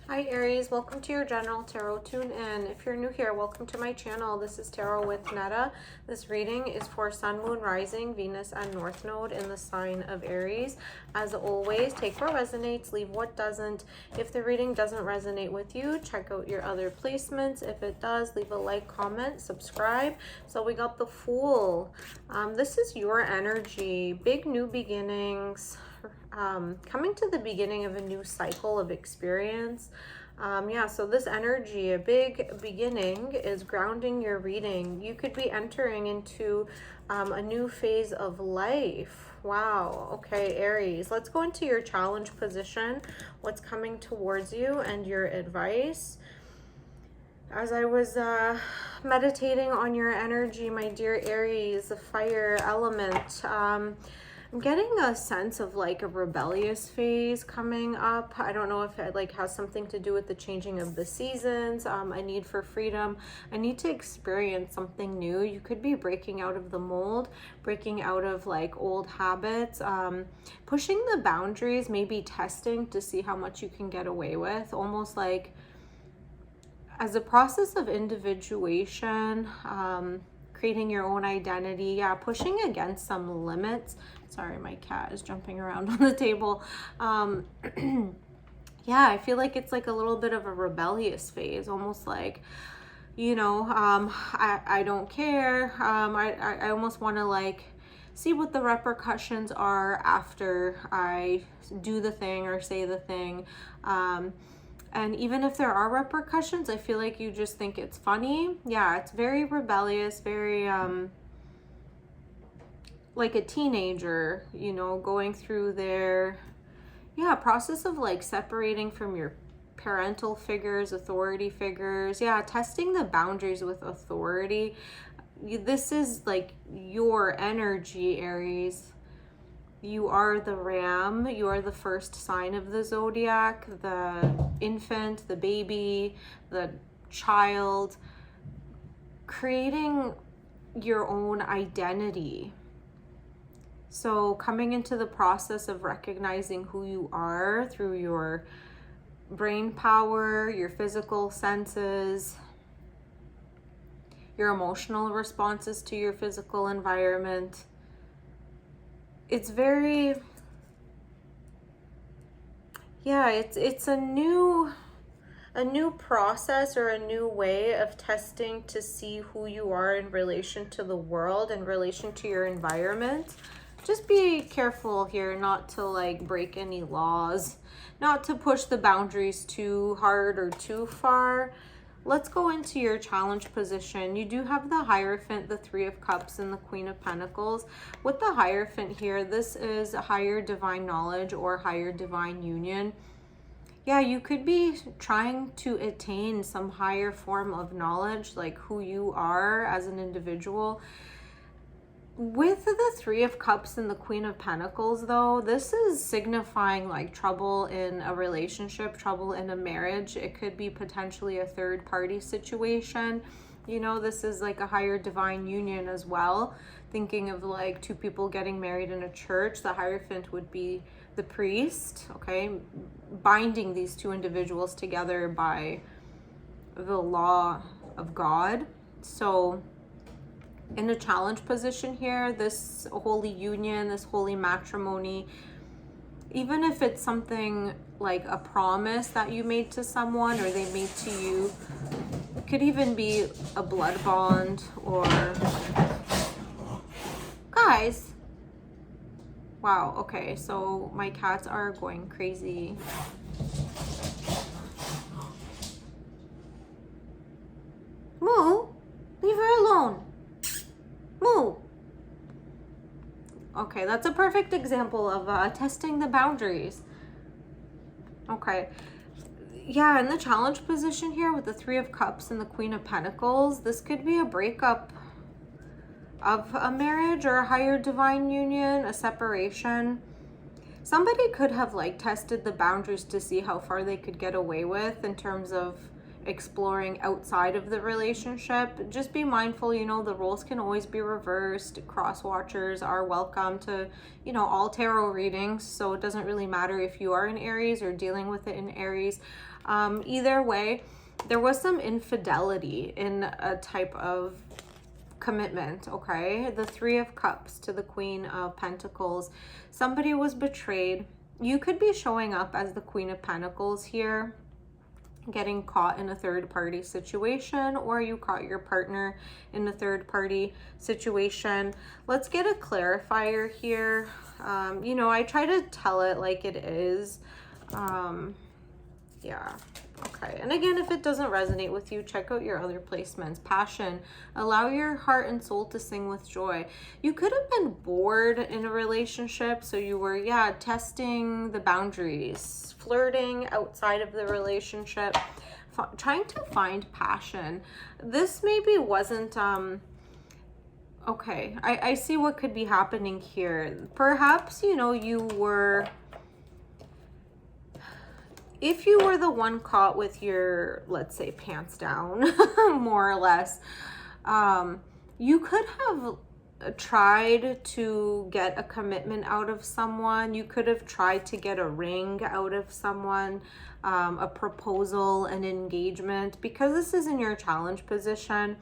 Hi Aries, welcome to your general tarot tune in. If you're new here, welcome to my channel. This is Tarot with Netta. This reading is for Sun, Moon, Rising, Venus, and North Node in the sign of Aries. As always, take what resonates, leave what doesn't. If the reading doesn't resonate with you, check out your other placements. If it does, leave a like, comment, subscribe. So we got the Fool. This is your energy, big new beginnings. Coming to the beginning of a new cycle of experience. Yeah, so this energy, a big beginning, is grounding your reading. You could be entering into a new phase of life. Wow. Okay, Aries, let's go into your challenge position. What's coming towards you and your advice. As I was meditating on your energy, my dear Aries, the fire element, I'm getting a sense of like a rebellious phase coming up. I don't know if it like has something to do with the changing of the seasons, a need for freedom, a need to experience something new. You could be breaking out of the mold, breaking out of like old habits, pushing the boundaries, maybe testing to see how much you can get away with, almost like as a process of individuation, creating your own identity. Yeah, pushing against some limits. Sorry, my cat is jumping around on the table. Yeah, I feel like it's like a little bit of a rebellious phase, almost like, you know, I don't care. I almost want to like see what the repercussions are after I do the thing or say the thing. And even if there are repercussions, I feel like you just think it's funny. Yeah, it's very rebellious, very like a teenager, you know, going through their process of like separating from your parental figures, authority figures. Yeah, testing the boundaries with authority. This is like your energy, Aries. You are the ram. You are the first sign of the zodiac, the infant, the baby, the child, creating your own identity. So coming into the process of recognizing who you are through your brain power, your physical senses, your emotional responses to your physical environment. It's very, yeah, it's a new process or a new way of testing to see who you are in relation to the world, in relation to your environment. Just be careful here not to like break any laws, not to push the boundaries too hard or too far. Let's go into your challenge position. You do have the Hierophant, the Three of Cups, and the Queen of Pentacles. With the Hierophant here, this is higher divine knowledge or higher divine union. Yeah, you could be trying to attain some higher form of knowledge, like who you are as an individual. With the Three of Cups and the Queen of Pentacles, though, this is signifying like trouble in a relationship, trouble in a marriage. It could be potentially a third party situation. You know, this is like a higher divine union as well. Thinking of like two people getting married in a church, the Hierophant would be the priest, okay? Binding these two individuals together by the law of God. So in a challenge position here, this holy union, this holy matrimony, even if it's something like a promise that you made to someone or they made to you, it could even be a blood bond or... Guys! Wow, okay, so my cats are going crazy. Moo! Leave her alone! Moo! Okay, that's a perfect example of testing the boundaries. Okay. Yeah, in the challenge position here with the Three of Cups and the Queen of Pentacles, this could be a breakup of a marriage or a higher divine union, a separation. Somebody could have like tested the boundaries to see how far they could get away with in terms of exploring outside of the relationship. Just be mindful, you know, the roles can always be reversed. Cross watchers are welcome to, you know, all tarot readings. So it doesn't really matter if you are in Aries or dealing with it in Aries. Either way, there was some infidelity in a type of commitment, okay? The Three of Cups to the Queen of Pentacles. Somebody was betrayed. You could be showing up as the Queen of Pentacles here, getting caught in a third party situation, or you caught your partner in a third party situation. Let's get a clarifier here. You know, I try to tell it like it is. Yeah. Okay. And again, if it doesn't resonate with you, check out your other placements. Passion. Allow your heart and soul to sing with joy. You could have been bored in a relationship. So you were, yeah, testing the boundaries, flirting outside of the relationship, trying to find passion. This maybe wasn't, okay. I see what could be happening here. Perhaps, you know, you were... If you were the one caught with your, let's say, pants down, more or less, you could have tried to get a commitment out of someone. You could have tried to get a ring out of someone, a proposal, an engagement. Because this is in your challenge position,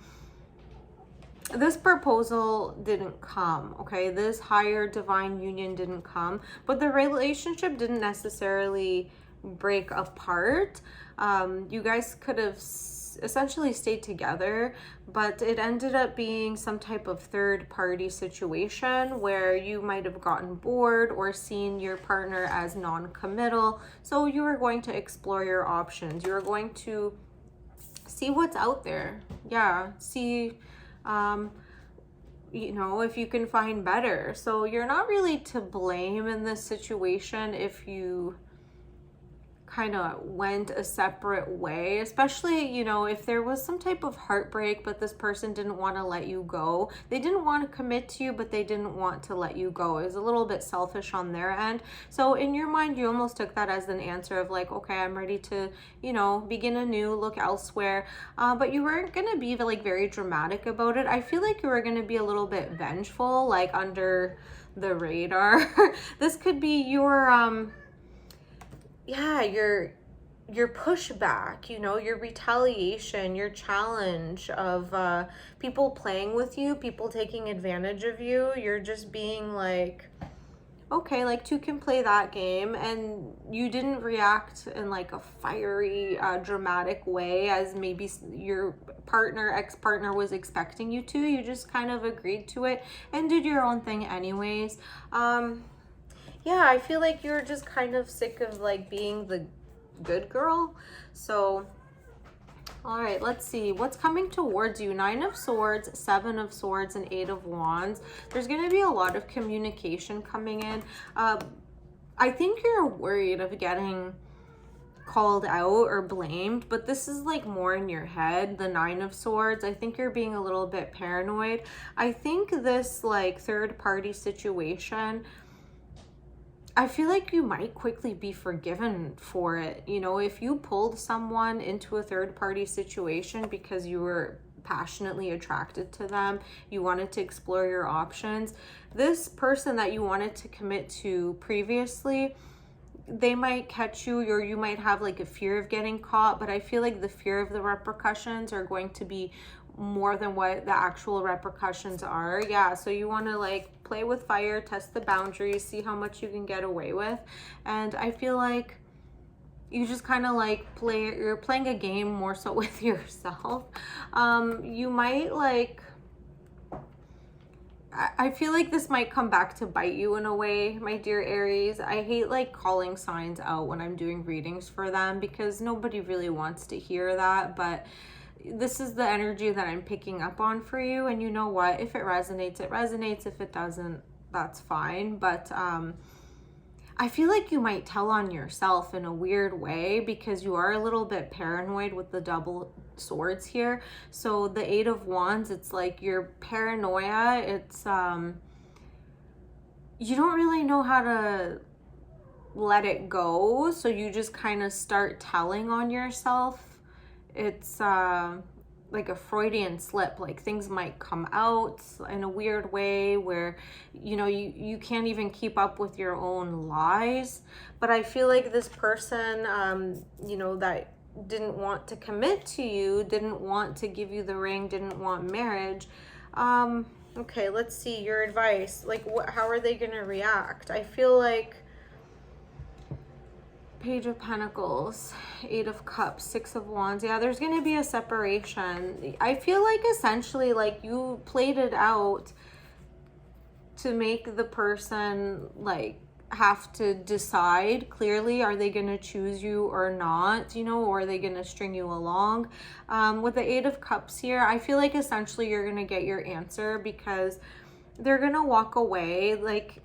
this proposal didn't come, okay? This higher divine union didn't come, but the relationship didn't necessarily break apart. You guys could have essentially stayed together, but it ended up being some type of third party situation where you might have gotten bored or seen your partner as non-committal. So you were going to explore your options. You were going to see what's out there. Yeah, see, you know, if you can find better. So you're not really to blame in this situation if you kind of went a separate way, especially, you know, if there was some type of heartbreak, but this person didn't want to let you go. They didn't want to commit to you, but they didn't want to let you go. It was a little bit selfish on their end. So in your mind, you almost took that as an answer of like, okay, I'm ready to, you know, begin anew, look elsewhere. But you weren't going to be like very dramatic about it. I feel like you were going to be a little bit vengeful, like under the radar. This could be your, yeah, your pushback, you know, your retaliation, your challenge of people playing with you, people taking advantage of you. You're just being like, okay, like two can play that game, and you didn't react in like a fiery, dramatic way as maybe your partner, ex-partner was expecting you to. You just kind of agreed to it and did your own thing anyways. Yeah, I feel like you're just kind of sick of like being the good girl. So, all right, let's see what's coming towards you. 9 of Swords, 7 of Swords, and 8 of Wands. There's going to be a lot of communication coming in. I think you're worried of getting called out or blamed, but this is like more in your head. The 9 of Swords, I think you're being a little bit paranoid. I think this like third party situation, I feel like you might quickly be forgiven for it. You know, if you pulled someone into a third party situation because you were passionately attracted to them, you wanted to explore your options, this person that you wanted to commit to previously, they might catch you, or you might have like a fear of getting caught, but I feel like the fear of the repercussions are going to be more than what the actual repercussions are. Yeah, so you want to like play with fire, test the boundaries, see how much you can get away with. And I feel like you just kind of like you're playing a game more so with yourself. You might like, I feel like this might come back to bite you in a way, my dear Aries. I hate like calling signs out when I'm doing readings for them because nobody really wants to hear that, but this is the energy that I'm picking up on for you. And you know what? If it resonates, it resonates. If it doesn't, that's fine. But I feel like you might tell on yourself in a weird way because you are a little bit paranoid with the double swords here. So the 8 of Wands, it's like your paranoia. It's you don't really know how to let it go. So you just kind of start telling on yourself it's like a Freudian slip, like things might come out in a weird way where, you know, you can't even keep up with your own lies. But I feel like this person, you know, that didn't want to commit to you, didn't want to give you the ring, didn't want marriage. Okay, let's see your advice. Like, how are they going to react? I feel like Page of Pentacles, 8 of Cups, 6 of Wands. Yeah, there's going to be a separation. I feel like essentially like you played it out to make the person like have to decide clearly, are they going to choose you or not, you know, or are they going to string you along? With the 8 of Cups here, I feel like essentially you're going to get your answer because they're going to walk away. Like,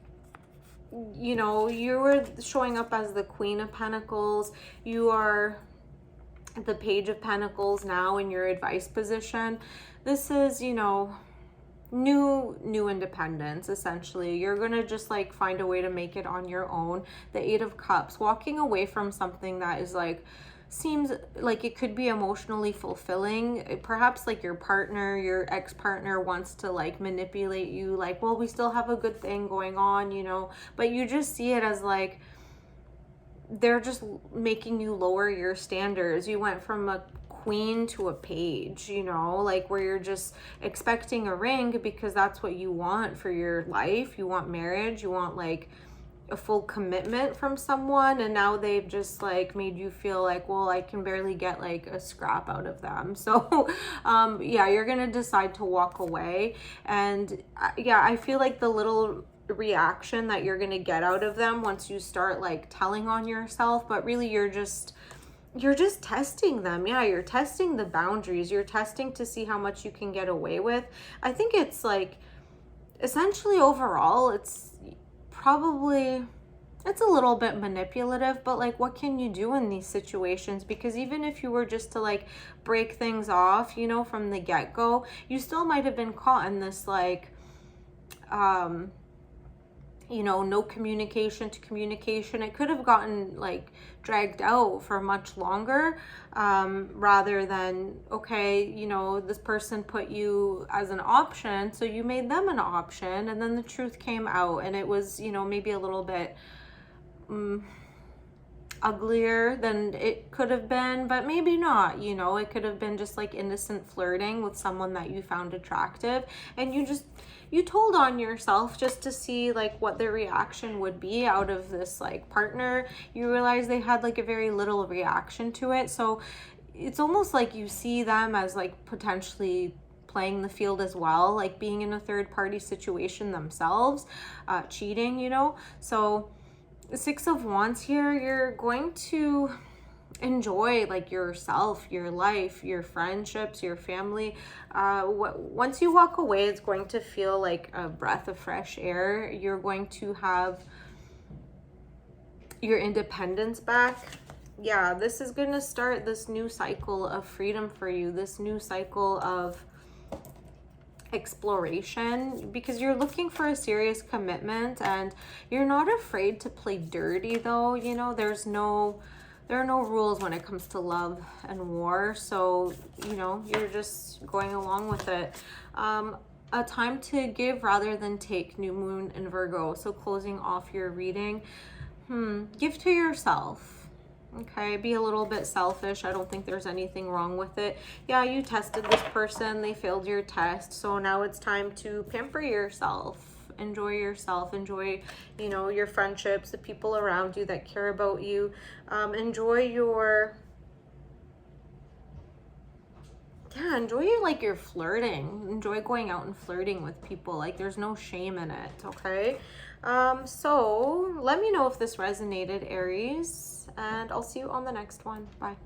you know, you were showing up as the Queen of Pentacles. You are the Page of Pentacles now in your advice position. This is, you know, new independence. Essentially, you're gonna just like find a way to make it on your own. The 8 of Cups, walking away from something that is like, seems like it could be emotionally fulfilling. Perhaps like your partner, your ex-partner wants to like manipulate you, like, well, we still have a good thing going on, you know, but you just see it as like they're just making you lower your standards. You went from a queen to a page, you know, like where you're just expecting a ring because that's what you want for your life. You want marriage, you want like a full commitment from someone, and now they've just like made you feel like, well, I can barely get like a scrap out of them. So yeah, you're gonna decide to walk away. And yeah, I feel like the little reaction that you're gonna get out of them once you start like telling on yourself, but really you're just testing them. Yeah, you're testing the boundaries. You're testing to see how much you can get away with. I think it's like essentially overall it's probably, it's a little bit manipulative, but like what can you do in these situations? Because even if you were just to like break things off, you know, from the get-go, you still might have been caught in this like you know, no communication to communication. It could have gotten like dragged out for much longer, rather than, okay, you know, this person put you as an option, so you made them an option, and then the truth came out, and it was, you know, maybe a little bit uglier than it could have been, but maybe not, you know. It could have been just like innocent flirting with someone that you found attractive, and you told on yourself just to see like what the reaction would be out of this like partner. You realize they had like a very little reaction to it, so it's almost like you see them as like potentially playing the field as well, like being in a third party situation themselves, cheating, you know. So the 6 of Wands here, you're going to enjoy like yourself, your life, your friendships, your family. Once you walk away, it's going to feel like a breath of fresh air. You're going to have your independence back. Yeah, this is going to start this new cycle of freedom for you, this new cycle of exploration, because you're looking for a serious commitment and you're not afraid to play dirty though, you know. There are no rules when it comes to love and war, so you know, you're just going along with it. A time to give rather than take, new moon in Virgo. So closing off your reading, give to yourself. Okay, be a little bit selfish. I don't think there's anything wrong with it. Yeah, you tested this person, they failed your test, so now it's time to pamper yourself. Enjoy yourself, enjoy, you know, your friendships, the people around you that care about you. Enjoy your like your flirting. Enjoy going out and flirting with people. Like there's no shame in it, okay? So let me know if this resonated, Aries, and I'll see you on the next one. Bye.